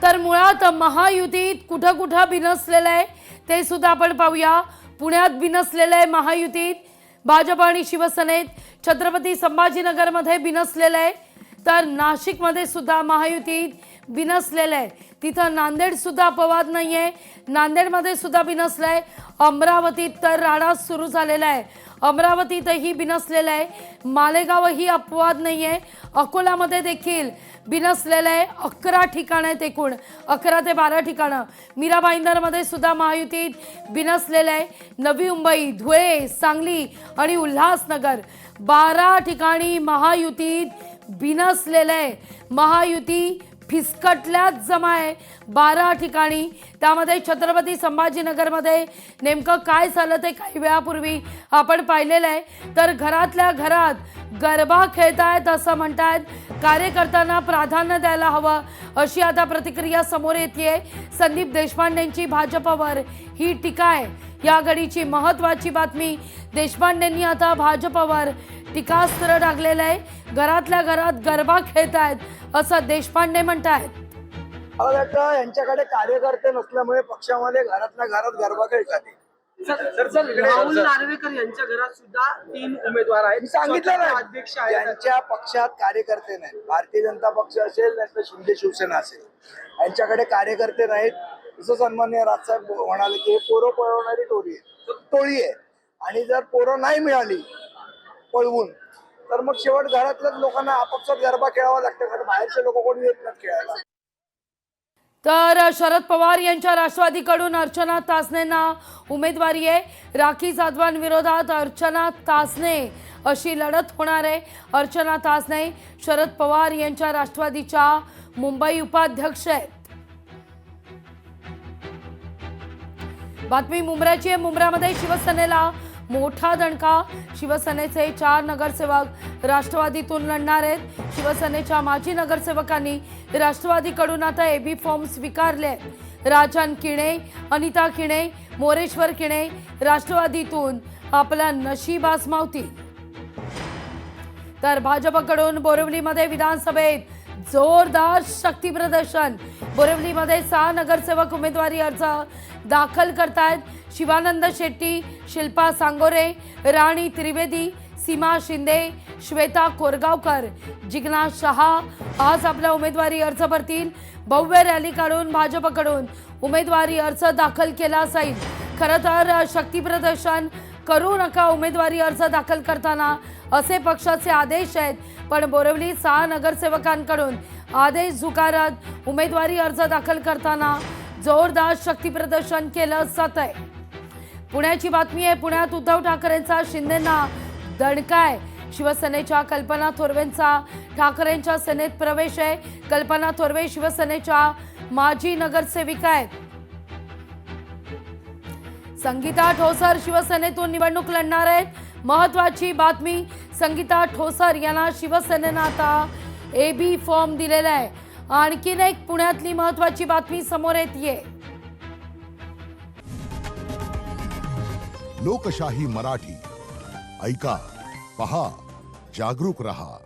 तर मुळात महायुतीत कुठं कुठं बिनसलेलं आहे ते सुद्धा आपण पाहूया। पुण्यात बिनसलेलं आहे महायुतीत, भाजप आणि शिवसेनेत छत्रपती संभाजीनगरमध्ये बिनसलेलं आहे, तर नाशिकमध्ये सुद्धा महायुतीत बिनसलेलं आहे। तिथं नांदेड सुद्धा अपवाद नाहीये, नांदेडमध्ये सुद्धा बिनसलं आहे। अमरावतीत तर राडा सुरू झालेला आहे, अमरावतीतही बिनसलेलं आहे। मालेगावही अपवाद नाहीये, अकोलामध्ये देखील बिनसलेलं आहे। 11 ठिकाणं आहेत, एकूण 11 ते 12 ठिकाणं। मीरा भाईंदरमध्ये सुद्धा महायुतीत बिनसलेलं आहे। नवी मुंबई, धुळे, सांगली आणि उल्हासनगर 12 ठिकाणी महायुतीत बिनसलेलं आहे। महायुती फिसकटल्यात जमा आहे 12 ठिकाणी। त्यामध्ये छत्रपती संभाजीनगरमध्ये नेमकं काय झालं ते काही वेळापूर्वी आपण पाहिलेलं आहे। तर घरातल्या घरात गरबा खेळतायत असं म्हणतायत, कार्यकर्त्यांना प्राधान्य द्यायला हवं अशी आता प्रतिक्रिया समोर येते। संदीप देशपांडेंची भाजपवर ही टीका आहे। या घडीची महत्त्वाची बातमी, देशपांडेंनी आता भाजपवर टीकास्त्र टाकलेलं आहे। घरातल्या घरात गरबा खेळतायत असं देशपांडे म्हणतायत। यांच्याकडे कार्यकर्ते नसल्यामुळे पक्षामध्ये घरातल्या घरात गरबा खेळतात। राहुल नार्वेकर यांच्या घरात सुद्धा 3 उमेदवार आहेत, सांगितलं ना अध्यक्ष आहेत। यांच्या पक्षात कार्यकर्ते नाहीत। भारतीय जनता पक्ष असेल नाही तर शिंदे शिवसेना असेल, यांच्याकडे कार्यकर्ते नाहीत। जसं सन्माननीय राजसाहेब म्हणाले की पोरं पळवणारी टोळी आहे, आणि जर पोरं नाही मिळाली पळवून तर मग शेवट घरातल्याच लोकांना आपापसात गरबा खेळावा लागतं, कारण बाहेरचे लोक कोणी येत नाहीत खेळायला। तर शरद पवार यांच्या राष्ट्रवादीकडून अर्चना तासनेंना उमेदवारी आहे। राखी जाधवांविरोधात अर्चना तासने अशी लढत होणार आहे। अर्चना तासने शरद पवार यांच्या राष्ट्रवादीच्या मुंबई उपाध्यक्ष आहेत। बातमी मुंब्र्याची आहे। मुंब्र्यामध्ये शिवसेनेला मोठा दणका, शिवसेनेचे 4 नगरसेवक राष्ट्रवादीतून लढणार आहेत। शिवसेनेच्या माजी नगरसेवकांनी राष्ट्रवादीकडून आता एबी फॉर्म स्वीकारले। राजन किणे, अनिता किणे, मोरेश्वर किणे राष्ट्रवादीतून आपला नशीब आजमावतील। तर भाजपकडून बोरिवलीमध्ये विधानसभेत जोरदार शक्ती प्रदर्शन। बोरिवलीमध्ये 6 नगरसेवक उमेदवारी अर्ज दाखल करतायत। शिवानंद शेट्टी, शिल्पा सांगोरे, राणी त्रिवेदी, सीमा शिंदे, श्वेता कोरगावकर, जिग्ना शहा आज आपला उमेदवारी अर्ज भरतील। भव्य रॅली काढून भाजपकडून उमेदवारी अर्ज दाखल केला जाईल। खरं तर शक्ती प्रदर्शन करू नका उमेदवारी अर्ज दाखल करताना असे पक्षाचे आदेश आहेत, पण बोरिवली 6 नगरसेवकांकडून आदेश झुगारत उमेदवारी अर्ज दाखल करताना जोरदार शक्ती प्रदर्शन केलं जात आहे। पुण्याची बातमी आहे। पुण्यात उद्धव ठाकरेंचा शिंदेंना दणका आहे। शिवसेनेच्या कल्पना थोरवेंचा ठाकरेंच्या सेनेत प्रवेश आहे। कल्पना थोरवे शिवसेनेच्या माजी नगरसेविका आहेत। संगीता ठोसर शिवसेनेतून निवडणूक लढणार आहेत। महत्त्वाची बातमी, संगीता ठोसर यांना शिवसेनेनं आता एबी फॉर्म दिलेला आहे। आणखीन एक पुण्यातली महत्त्वाची बातमी समोर येते। लोकशाही मराठी ऐका, पहा, जागरूक रहा।